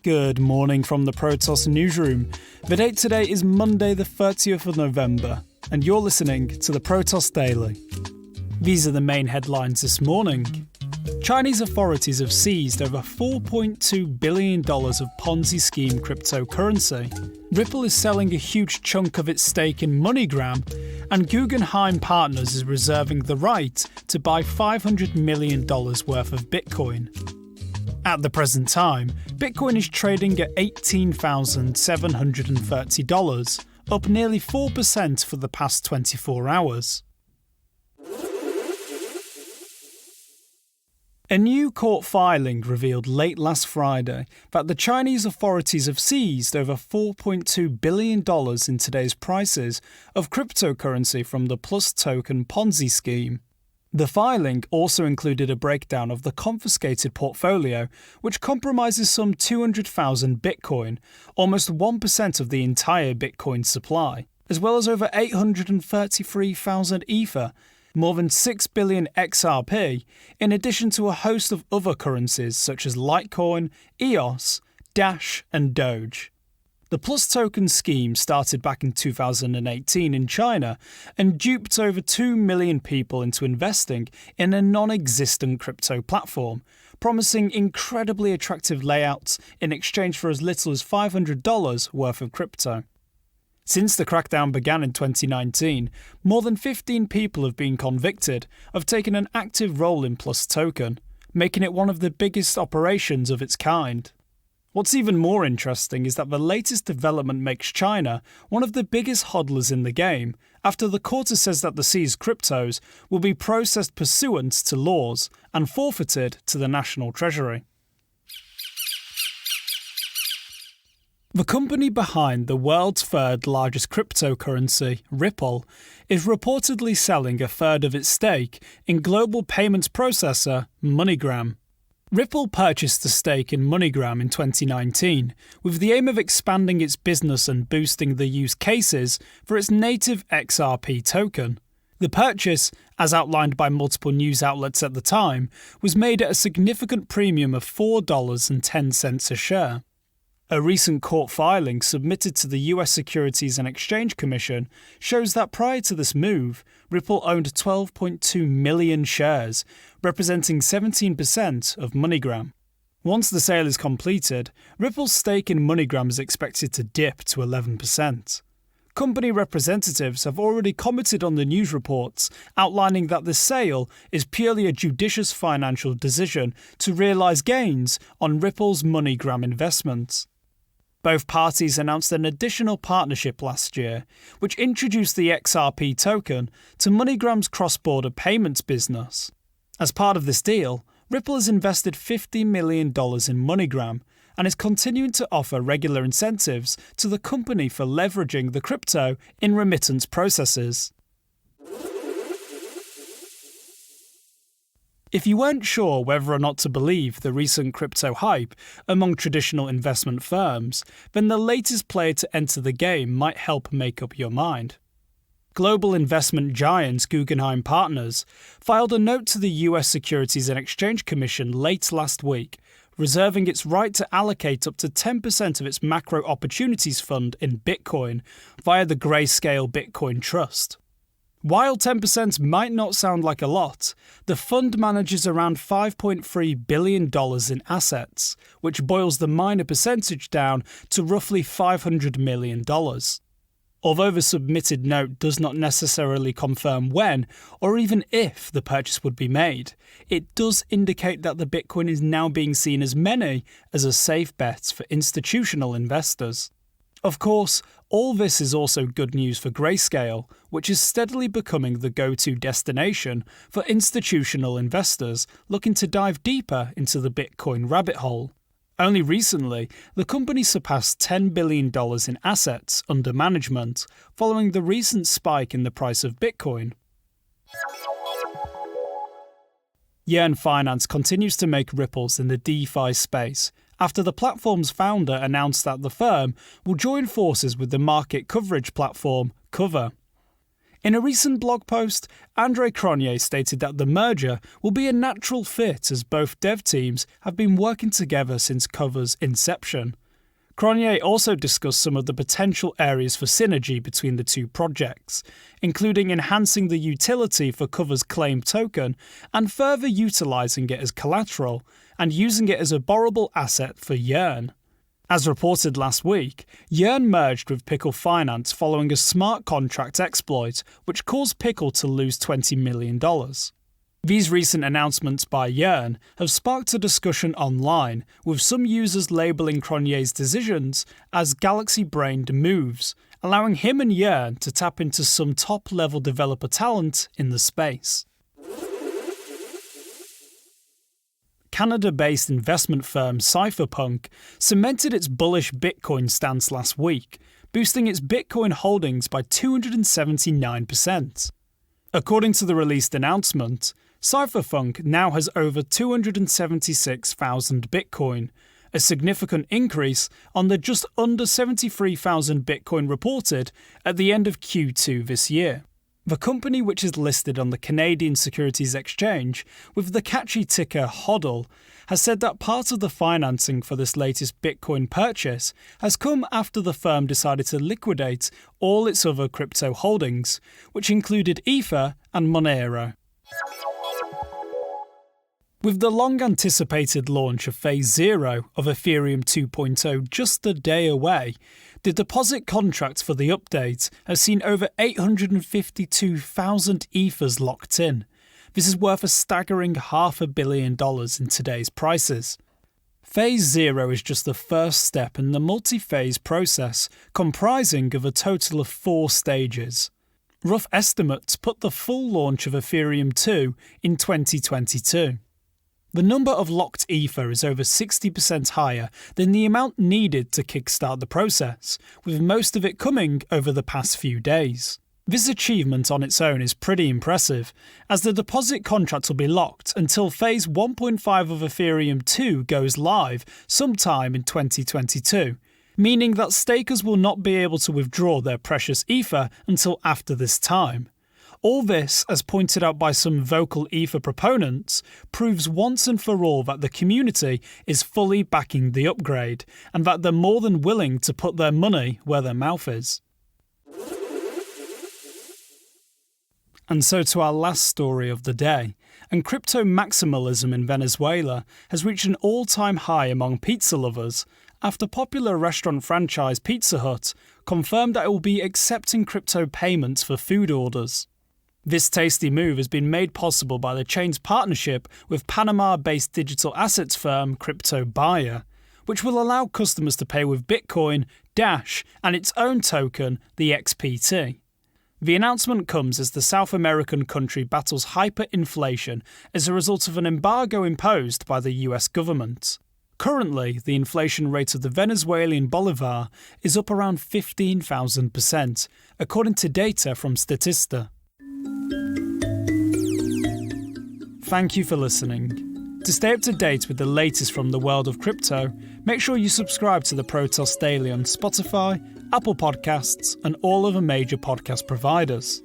Good morning from the Protos newsroom. The date today is Monday the 30th of November, and you're listening to the Protos Daily. These are the main headlines this morning. Chinese authorities have seized over $4.2 billion of Ponzi scheme cryptocurrency. Ripple is selling a huge chunk of its stake in MoneyGram, and Guggenheim Partners is reserving the right to buy $500 million worth of Bitcoin. At the present time, Bitcoin is trading at $18,730, up nearly 4% for the past 24 hours. A new court filing revealed late last Friday that the Chinese authorities have seized over $4.2 billion in today's prices of cryptocurrency from the PlusToken Ponzi scheme. The filing also included a breakdown of the confiscated portfolio, which compromises some 200,000 Bitcoin, almost 1% of the entire Bitcoin supply, as well as over 833,000 Ether, more than 6 billion XRP, in addition to a host of other currencies such as Litecoin, EOS, Dash, and Doge. The PlusToken scheme started back in 2018 in China and duped over 2 million people into investing in a non-existent crypto platform, promising incredibly attractive layouts in exchange for as little as $500 worth of crypto. Since the crackdown began in 2019, more than 15 people have been convicted of taking an active role in PlusToken, making it one of the biggest operations of its kind. What's even more interesting is that the latest development makes China one of the biggest hodlers in the game, after the court says that the seized cryptos will be processed pursuant to laws and forfeited to the national treasury. The company behind the world's third largest cryptocurrency, Ripple, is reportedly selling a third of its stake in global payments processor MoneyGram. Ripple purchased a stake in MoneyGram in 2019 with the aim of expanding its business and boosting the use cases for its native XRP token. The purchase, as outlined by multiple news outlets at the time, was made at a significant premium of $4.10 a share. A recent court filing submitted to the US Securities and Exchange Commission shows that prior to this move, Ripple owned 12.2 million shares, representing 17% of MoneyGram. Once the sale is completed, Ripple's stake in MoneyGram is expected to dip to 11%. Company representatives have already commented on the news reports, outlining that the sale is purely a judicious financial decision to realise gains on Ripple's MoneyGram investments. Both parties announced an additional partnership last year, which introduced the XRP token to MoneyGram's cross-border payments business. As part of this deal, Ripple has invested $50 million in MoneyGram and is continuing to offer regular incentives to the company for leveraging the crypto in remittance processes. If you weren't sure whether or not to believe the recent crypto hype among traditional investment firms, then the latest player to enter the game might help make up your mind. Global investment giant Guggenheim Partners filed a note to the US Securities and Exchange Commission late last week, reserving its right to allocate up to 10% of its macro opportunities fund in Bitcoin via the Grayscale Bitcoin Trust. While 10% might not sound like a lot, the fund manages around $5.3 billion in assets, which boils the minor percentage down to roughly $500 million. Although the submitted note does not necessarily confirm when or even if the purchase would be made, it does indicate that the Bitcoin is now being seen as many as a safe bet for institutional investors. Of course, all this is also good news for Grayscale, which is steadily becoming the go-to destination for institutional investors looking to dive deeper into the Bitcoin rabbit hole. Only recently, the company surpassed $10 billion in assets under management, following the recent spike in the price of Bitcoin. Yearn Finance continues to make ripples in the DeFi space, after the platform's founder announced that the firm will join forces with the market coverage platform Cover. In a recent blog post, André Cronje stated that the merger will be a natural fit as both dev teams have been working together since Cover's inception. Cronje also discussed some of the potential areas for synergy between the two projects, including enhancing the utility for Cover's claim token and further utilising it as collateral and using it as a borrowable asset for Yearn. As reported last week, Yearn merged with Pickle Finance following a smart contract exploit which caused Pickle to lose $20 million. These recent announcements by Yearn have sparked a discussion online, with some users labelling Cronje's decisions as galaxy-brained moves, allowing him and Yearn to tap into some top-level developer talent in the space. Canada-based investment firm Cypherpunk cemented its bullish Bitcoin stance last week, boosting its Bitcoin holdings by 279%. According to the released announcement, Cypherpunk now has over 276,000 Bitcoin, a significant increase on the just under 73,000 Bitcoin reported at the end of Q2 this year. The company, which is listed on the Canadian Securities Exchange with the catchy ticker HODL, has said that part of the financing for this latest Bitcoin purchase has come after the firm decided to liquidate all its other crypto holdings, which included Ether and Monero. With the long-anticipated launch of Phase 0 of Ethereum 2.0 just a day away, the deposit contract for the update has seen over 852,000 Ethers locked in. This is worth a staggering $500 million in today's prices. Phase 0 is just the first step in the multi-phase process, comprising of a total of 4 stages. Rough estimates put the full launch of Ethereum 2 in 2022. The number of locked Ether is over 60% higher than the amount needed to kickstart the process, with most of it coming over the past few days. This achievement on its own is pretty impressive, as the deposit contract will be locked until Phase 1.5 of Ethereum 2 goes live sometime in 2022, meaning that stakers will not be able to withdraw their precious Ether until after this time. All this, as pointed out by some vocal Ether proponents, proves once and for all that the community is fully backing the upgrade, and that they're more than willing to put their money where their mouth is. And so to our last story of the day, and crypto maximalism in Venezuela has reached an all-time high among pizza lovers after popular restaurant franchise Pizza Hut confirmed that it will be accepting crypto payments for food orders. This tasty move has been made possible by the chain's partnership with Panama-based digital assets firm Crypto Buyer, which will allow customers to pay with Bitcoin, Dash, and its own token, the XPT. The announcement comes as the South American country battles hyperinflation as a result of an embargo imposed by the US government. Currently, the inflation rate of the Venezuelan bolivar is up around 15,000%, according to data from Statista. Thank you for listening. To stay up to date with the latest from the world of crypto, make sure you subscribe to the Protos Daily on Spotify, Apple Podcasts, and all other major podcast providers.